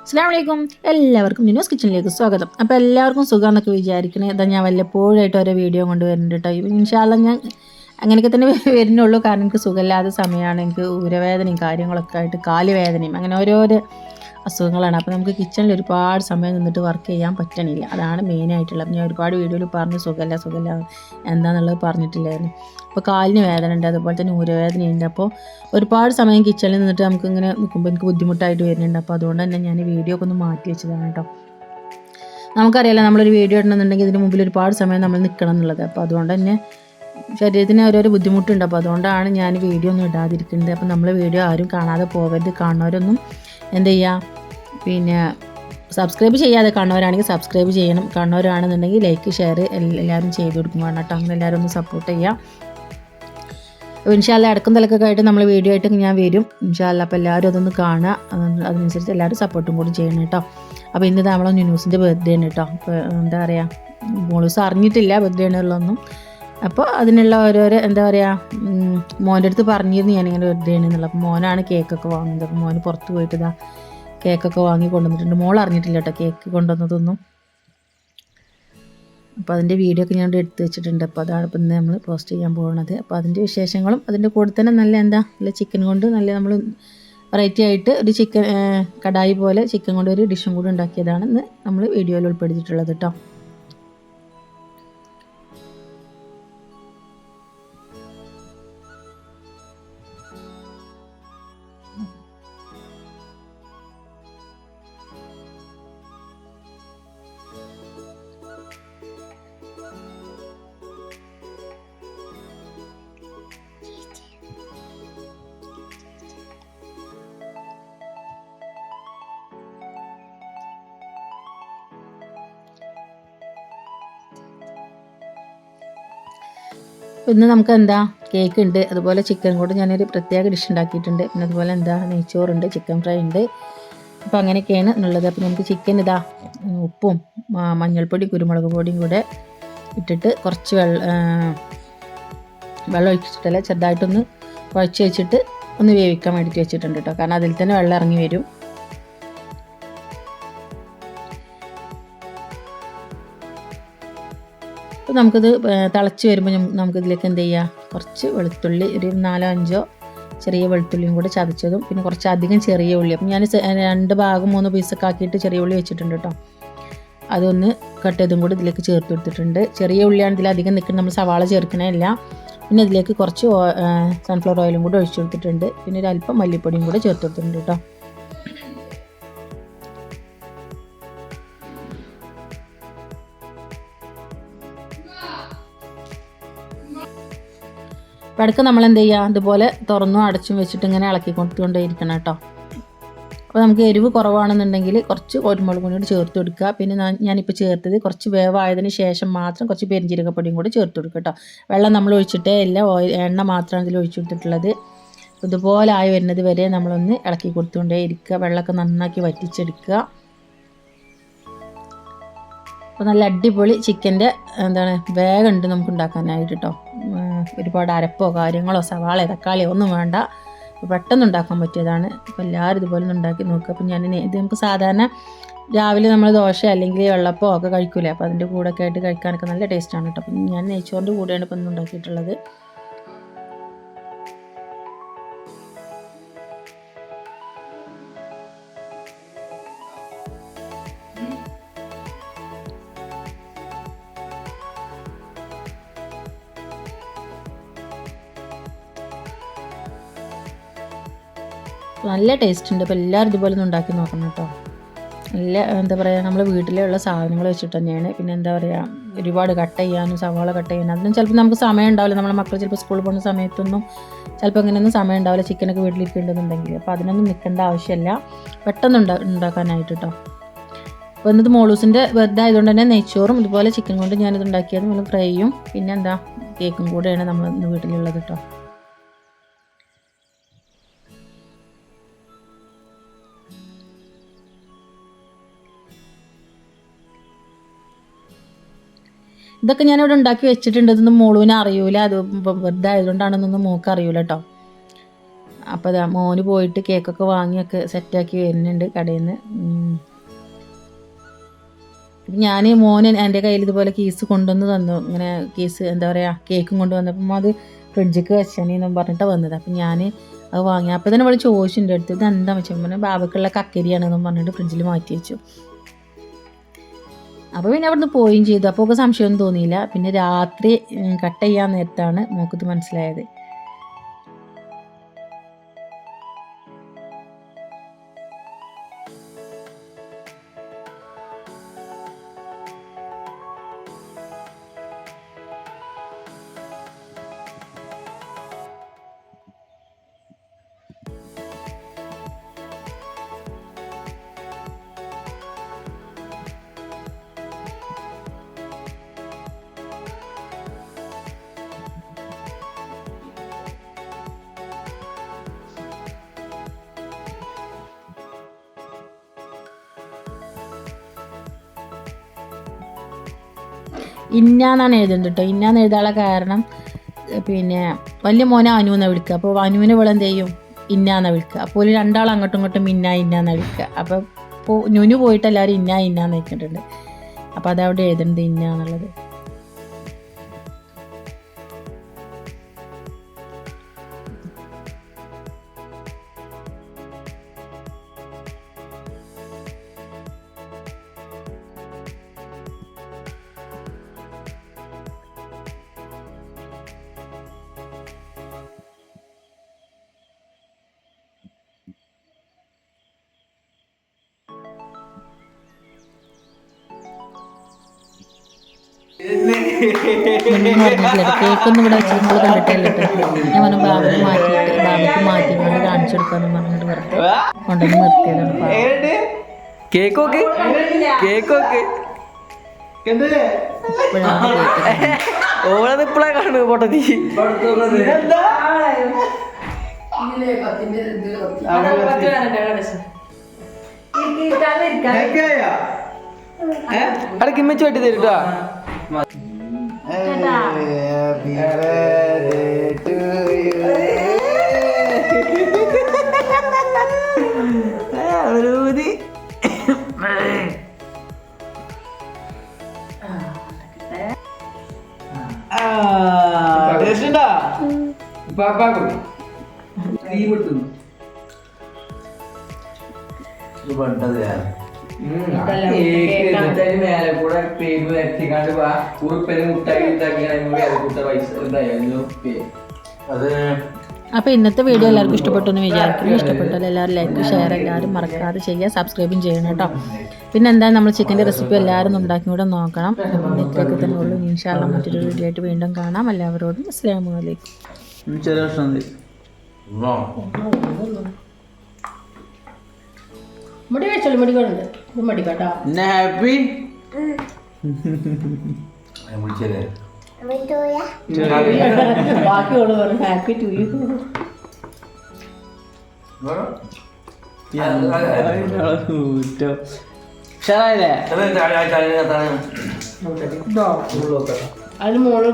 അസ്സലാമു അലൈക്കും. എല്ലാവർക്കും നിനോസ് കിച്ചണിലേക്ക് സ്വാഗതം. അപ്പോൾ എല്ലാവർക്കും സുഖമാണെന്നൊക്കെ വിചാരിക്കണേ. ഇതാ ഞാൻ വല്ലപ്പോഴായിട്ട് ഓരോ വീഡിയോ കൊണ്ട് വരുന്നുണ്ട് കേട്ടോ. ഇൻഷാ അല്ലാ ഞാൻ അങ്ങനെയൊക്കെ തന്നെ വരുന്നുള്ളൂ. കാരണം എനിക്ക് സുഖമില്ലാത്ത സമയമാണ്. എനിക്ക് ഊരവേദനയും കാര്യങ്ങളൊക്കെ ആയിട്ട് കാല് വേദനയും അങ്ങനെ ഓരോരോ അസുഖങ്ങളാണ്. അപ്പോൾ നമുക്ക് കിച്ചണിൽ ഒരുപാട് സമയം നിന്നിട്ട് വർക്ക് ചെയ്യാൻ പറ്റണില്ല. അതാണ് മെയിനായിട്ടുള്ളത്. ഞാൻ ഒരുപാട് വീഡിയോയിൽ പറഞ്ഞു സുഖമില്ല എന്താണെന്നുള്ളത് പറഞ്ഞിട്ടില്ലായിരുന്നു. അപ്പോൾ കാലിന് വേദന ഉണ്ട്, അതുപോലെ തന്നെ ഊരവേദനയുണ്ട്. അപ്പോൾ ഒരുപാട് സമയം കിച്ചണിൽ നിന്നിട്ട് നമുക്കിങ്ങനെ നിൽക്കുമ്പോൾ എനിക്ക് ബുദ്ധിമുട്ടായിട്ട് വരുന്നുണ്ട്. അപ്പോൾ അതുകൊണ്ട് തന്നെ ഞാൻ വീഡിയോ ഒക്കെ ഒന്ന് മാറ്റി വെച്ചതാണ് കേട്ടോ. നമുക്കറിയാലോ നമ്മളൊരു വീഡിയോ ഇടണമെന്നുണ്ടെങ്കിൽ ഇതിന് മുമ്പിൽ ഒരുപാട് സമയം നമ്മൾ നിൽക്കണം എന്നുള്ളത്. അപ്പോൾ അതുകൊണ്ട് തന്നെ ശരീരത്തിന് ഓരോരോ ബുദ്ധിമുട്ടുണ്ട്. അപ്പോൾ അതുകൊണ്ടാണ് ഞാൻ വീഡിയോ ഒന്നും ഇടാതിരിക്കുന്നത്. അപ്പോൾ നമ്മൾ വീഡിയോ ആരും കാണാതെ പോകരുത്. കാണുന്നവരൊന്നും എന്ത് ചെയ്യുക, പിന്നെ സബ്സ്ക്രൈബ് ചെയ്യാതെ കാണുന്നവരാണെങ്കിൽ സബ്സ്ക്രൈബ് ചെയ്യണം. കാണുന്നവരാണെന്നുണ്ടെങ്കിൽ ലൈക്ക് ഷെയർ എല്ലാവരും ചെയ്ത് കൊടുക്കും വേണം കേട്ടോ. അങ്ങനെ എല്ലാവരും ഒന്ന് സപ്പോർട്ട് ചെയ്യുക. ഇൻഷാ അല്ലാ ഇടക്കും തലക്കൊക്കെ ആയിട്ട് നമ്മൾ വീഡിയോ ആയിട്ട് ഞാൻ വരും ഇൻഷാ അല്ലാ. അപ്പോൾ എല്ലാവരും അതൊന്ന് കാണുക. അതിനനുസരിച്ച് എല്ലാവരും സപ്പോർട്ടും കൂടി ചെയ്യണം കേട്ടോ. അപ്പോൾ ഇന്ന് നമ്മളെ ന്യൂസിൻ്റെ ബർത്ത്ഡേ ആണ് കേട്ടോ. അപ്പോൾ എന്താ പറയുക, മോളൂസ് അറിഞ്ഞിട്ടില്ല ബർത്ത്ഡേ ആണുള്ളതൊന്നും. അപ്പോൾ അതിനുള്ള ഓരോരോ എന്താ പറയുക, മോൻ്റെ അടുത്ത് പറഞ്ഞിരുന്നു ഞാനിങ്ങനെ ബർത്ത്ഡേ ആണെന്നുള്ളത്. അപ്പോൾ മോനാണ് കേക്കൊക്കെ വാങ്ങുന്നത്. അപ്പോൾ മോന് പുറത്ത് പോയിട്ട് ഇതാ കേക്കൊക്കെ വാങ്ങി കൊണ്ടുവന്നിട്ടുണ്ട്. മോൾ അറിഞ്ഞിട്ടില്ല കേട്ടോ കേക്ക് കൊണ്ടുവന്നതൊന്നും. അപ്പോൾ അതിൻ്റെ വീഡിയോ ഒക്കെ ഞാൻ എടുത്ത് വെച്ചിട്ടുണ്ട്. അപ്പോൾ അതാണ് ഇപ്പം ഇന്ന് നമ്മൾ പോസ്റ്റ് ചെയ്യാൻ പോകുന്നത്. അപ്പോൾ അതിൻ്റെ വിശേഷങ്ങളും അതിൻ്റെ കൂടെ തന്നെ നല്ല ചിക്കൻ കൊണ്ട് നല്ല നമ്മൾ വെറൈറ്റി ആയിട്ട് ഒരു ചിക്കൻ കടായി പോലെ ചിക്കൻ കൊണ്ട് ഒരു ഡിഷും കൂടി ഉണ്ടാക്കിയതാണ് ഇന്ന് നമ്മൾ വീഡിയോയിൽ ഉൾപ്പെടുത്തിയിട്ടുള്ളത് കേട്ടോ. ഇന്ന് നമുക്ക് എന്താ കേക്ക് ഉണ്ട്, അതുപോലെ ചിക്കൻ കൊണ്ട് ഞാനൊരു പ്രത്യേക ഡിഷ് ഉണ്ടാക്കിയിട്ടുണ്ട്. പിന്നെ അതുപോലെ നെയ്ച്ചോറുണ്ട്, ചിക്കൻ ഫ്രൈ ഉണ്ട്. അപ്പോൾ അങ്ങനെയൊക്കെയാണ് ഉള്ളത്. അപ്പോൾ നമുക്ക് ചിക്കൻ ഉപ്പും മഞ്ഞൾപ്പൊടിയും കുരുമുളക് പൊടിയും കൂടെ ഇട്ടിട്ട് കുറച്ച് വെള്ളം ഒഴിച്ചിട്ടല്ല ചെറുതായിട്ടൊന്ന് കുഴച്ച് വെച്ചിട്ട് ഒന്ന് വേവിക്കാൻ വേണ്ടിയിട്ട് വെച്ചിട്ടുണ്ട് കേട്ടോ. കാരണം അതിൽ തന്നെ വെള്ളം ഇറങ്ങി വരും. അപ്പോൾ നമുക്കിത് തിളച്ച് വരുമ്പോൾ നമുക്കിതിലേക്ക് എന്ത് ചെയ്യുക, കുറച്ച് വെളുത്തുള്ളി ഒരു 4-5 ചെറിയ വെളുത്തുള്ളിയും കൂടെ ചതച്ചതും പിന്നെ കുറച്ച് അധികം ചെറിയ ഉള്ളി. അപ്പം ഞാൻ 2 ഭാഗം 3 പീസൊക്കെ ആക്കിയിട്ട് ചെറിയ ഉള്ളി വെച്ചിട്ടുണ്ട് കേട്ടോ. അതൊന്ന് കട്ട് ചെയ്തും കൂടി ഇതിലേക്ക് ചേർത്ത് കൊടുത്തിട്ടുണ്ട്. ചെറിയ ഉള്ളിയാണ് ഇതിലധികം നിൽക്കുന്നത്, നമ്മൾ സവാള ചേർക്കണമില്ല. പിന്നെ ഇതിലേക്ക് കുറച്ച് സൺഫ്ലവർ ഓയിലും കൂടെ ഒഴിച്ചു കൊടുത്തിട്ടുണ്ട്. പിന്നെ ഒരു അല്പം മല്ലിപ്പൊടിയും കൂടെ ചേർത്ത് കൊടുത്തിട്ടുണ്ട് കേട്ടോ. അപ്പോൾ ഇടയ്ക്ക് നമ്മൾ എന്ത് ചെയ്യുക, ഇതുപോലെ തുറന്നും അടച്ചും വെച്ചിട്ട് ഇങ്ങനെ ഇളക്കി കൊടുത്തുകൊണ്ടേയിരിക്കണം കേട്ടോ. അപ്പോൾ നമുക്ക് എരിവ് കുറവാണെന്നുണ്ടെങ്കിൽ കുറച്ച് കുരുമുളക് പൊടി കൂടി ചേർത്ത് കൊടുക്കുക. പിന്നെ ഞാനിപ്പോൾ ചേർത്തത് കുറച്ച് വേവായതിന് ശേഷം മാത്രം കുറച്ച് പെരിഞ്ജീരകപ്പൊടിയും കൂടി ചേർത്ത് കൊടുക്കുക കേട്ടോ. വെള്ളം നമ്മൾ ഒഴിച്ചിട്ടേ ഇല്ല, എണ്ണ മാത്രമാണ് ഇതിൽ ഒഴിച്ചു കൊടുത്തിട്ടുള്ളത്. ഇതുപോലെ ആയി വരുന്നത് വരെ നമ്മളൊന്ന് ഇളക്കി കൊടുത്തുകൊണ്ടേ ഇരിക്കുക. വെള്ളമൊക്കെ നന്നാക്കി വറ്റിച്ചെടുക്കുക. അപ്പോൾ നല്ല അടിപൊളി ചിക്കൻ്റെ വേഗം ഉണ്ട് നമുക്ക് ഉണ്ടാക്കാനായിട്ട് കേട്ടോ. ഒരുപാട് അരപ്പോ കാര്യങ്ങളോ സവാള തക്കാളിയോ ഒന്നും വേണ്ട, പെട്ടെന്ന് ഉണ്ടാക്കാൻ പറ്റിയതാണ്. അപ്പോൾ എല്ലാവരും ഇതുപോലെ ഒന്ന് ഉണ്ടാക്കി നോക്കുക. അപ്പോൾ ഇത് നമുക്ക് സാധാരണ രാവിലെ നമ്മൾ ദോശ അല്ലെങ്കിൽ വെള്ളപ്പോ ഒക്കെ കഴിക്കൂലേ, അപ്പോൾ അതിൻ്റെ കൂടെ ഒക്കെ ആയിട്ട് കഴിക്കാനൊക്കെ നല്ല ടേസ്റ്റാണ് കേട്ടോ. അപ്പം ഞാൻ നെയ്ച്ചോറിൻ്റെ കൂടെയാണ് ഇപ്പം ഇന്ന് ഉണ്ടാക്കിയിട്ടുള്ളത്. നല്ല ടേസ്റ്റ് ഉണ്ട്. അപ്പോൾ എല്ലാവരും ഇതുപോലെ ഒന്ന് ഉണ്ടാക്കി നോക്കണം കേട്ടോ. നല്ല എന്താ പറയുക, നമ്മൾ വീട്ടിലുള്ള സാധനങ്ങൾ വെച്ചിട്ട് തന്നെയാണ്. പിന്നെ എന്താ പറയുക, ഒരുപാട് കട്ട് ചെയ്യാനും സവാള കട്ട് ചെയ്യാനും അതിനും ചിലപ്പോൾ നമുക്ക് സമയം ഉണ്ടാവില്ല. നമ്മുടെ മക്കൾ ചിലപ്പോൾ സ്കൂളിൽ പോകുന്ന സമയത്തൊന്നും ചിലപ്പോൾ അങ്ങനെയൊന്നും സമയം ഉണ്ടാവില്ല, ചിക്കനൊക്കെ വീട്ടിലിരിക്കേണ്ടതുണ്ടെങ്കിൽ. അപ്പോൾ അതിനൊന്നും നിൽക്കേണ്ട ആവശ്യമില്ല, പെട്ടെന്ന് ഉണ്ടാക്കാനായിട്ട് കേട്ടോ. അപ്പോൾ ഇന്നത് മോളൂസിൻ്റെ ബർത്ത്ഡേ ആയതുകൊണ്ട് തന്നെ നെയ്ച്ചോറും ഇതുപോലെ ചിക്കൻ കൊണ്ട് ഞാനിത് ഉണ്ടാക്കിയത് നമ്മൾ ഫ്രൈയും പിന്നെ കേക്കും കൂടെയാണ് നമ്മൾ ഇന്ന് വീട്ടിലുള്ളത് കേട്ടോ. ഇതൊക്കെ ഞാനിവിടെ ഉണ്ടാക്കി വെച്ചിട്ടുണ്ട്. ഇതൊന്നും മോളുവിനെ അറിയൂല, അത് വെറുതെ ആയതുകൊണ്ടാണെന്നൊന്നും മോൾക്ക് അറിയൂല കേട്ടോ. അപ്പോൾ അതാ മോന് പോയിട്ട് കേക്കൊക്കെ വാങ്ങിയൊക്കെ സെറ്റാക്കി വരുന്നുണ്ട് കടയിൽ നിന്ന്. ഞാൻ മോന് എൻ്റെ കയ്യിൽ ഇതുപോലെ കേസ് കൊണ്ടുവന്ന് തന്നു. ഇങ്ങനെ കേസ് എന്താ പറയുക കേക്കും കൊണ്ടുവന്നപ്പം അത് ഫ്രിഡ്ജിക്ക് വെച്ചാനെന്നും പറഞ്ഞിട്ട് വന്നത്. അപ്പം ഞാൻ അത് വാങ്ങി. അപ്പോൾ തന്നെ അവൾ ചോദിച്ചിട്ടുണ്ട് അടുത്ത് ഇത് എന്താ വെച്ചാൽ പറഞ്ഞാൽ ബാബക്കുള്ള കക്കരിയാണെന്നും പറഞ്ഞിട്ട് ഫ്രിഡ്ജിൽ മാറ്റി വെച്ചു. അപ്പോൾ പിന്നെ അവിടുന്ന് പോവുകയും ചെയ്തു. അപ്പോൾ ഒക്കെ സംശയമൊന്നും തോന്നിയില്ല. പിന്നെ രാത്രി കട്ട് ചെയ്യാൻ നേരത്താണ് മോക്കത് മനസ്സിലായത്. ഇന്നാന്നാണ് എഴുതുന്നത് കേട്ടോ. ഇന്നാന്ന് എഴുതാനുള്ള കാരണം പിന്നെ വലിയ മോനെ അനു എന്നാണ് വിളിക്കുക. അപ്പോൾ അനുവിനെ ഇവിടെ എന്ത് ചെയ്യും ഇന്നാന്നാണ് വിളിക്കുക. അപ്പോൾ രണ്ടാളും അങ്ങോട്ടും ഇങ്ങോട്ടും ഇന്നാന്നാണ് വിളിക്കുക. അപ്പോൾ നുനു പോയിട്ട് എല്ലാവരും ഇന്നാന്ന് വെച്ചിട്ടുണ്ട്. അപ്പോൾ അതവിടെ എഴുതുന്നത് ഇന്നാന്നുള്ളത്. കേക്കൊന്നും ഇവിടെ വെച്ച് നിങ്ങൾ കണ്ടിട്ടല്ലേ. ഞാൻ പറഞ്ഞു ബാബക്ക് മാറ്റിക്കൊണ്ട് കാണിച്ചു കൊടുക്കാന്ന് പറഞ്ഞിട്ട് വെറുതെ കൊണ്ടുവന്ന് നിർത്തിയതാണ്. കേക്കൊക്കെ ഓളത് ഇപ്പളാ കാണുന്നത് പൊട്ടത്തി. അവിടെ കിമ്മിച്ച് വെട്ടി തരുട്ടോ. മേലെ കൂടെ പേര് വരട്ടിക്കാണ്ട് ഉറുപ്പന് മുട്ടായി അത്. അപ്പോൾ ഇന്നത്തെ വീഡിയോ എല്ലാവർക്കും ഇഷ്ടപ്പെട്ടു എന്ന് വിചാരിക്കുന്നു. ഇഷ്ടപ്പെട്ടാൽ എല്ലാവരും ലൈക്ക് ഷെയർ എല്ലാവരും മറക്കാതെ ചെയ്യുക. സബ്സ്ക്രൈബും ചെയ്യണം കേട്ടോ. പിന്നെ എന്താ നമ്മൾ ചിക്കൻ്റെ റെസിപ്പി എല്ലാവരും ഉണ്ടാക്കി കൂടെ നോക്കണം. അപ്പം ഇത്രയൊക്കെ തന്നെ ഉള്ളൂ. ഇൻഷാ അല്ലാഹ് മറ്റൊരു വീഡിയോ ആയിട്ട് വീണ്ടും കാണാം. എല്ലാവരോടും അസ്സലാമു അലൈക്കും. മുടി വെച്ചോളൂ. മുടി കൊണ്ട് മടി കേട്ടോ. ഹാപ്പി ബാക്കിയോട് പറഞ്ഞു ഹാപ്പി ടു യു. അതിന് മോള്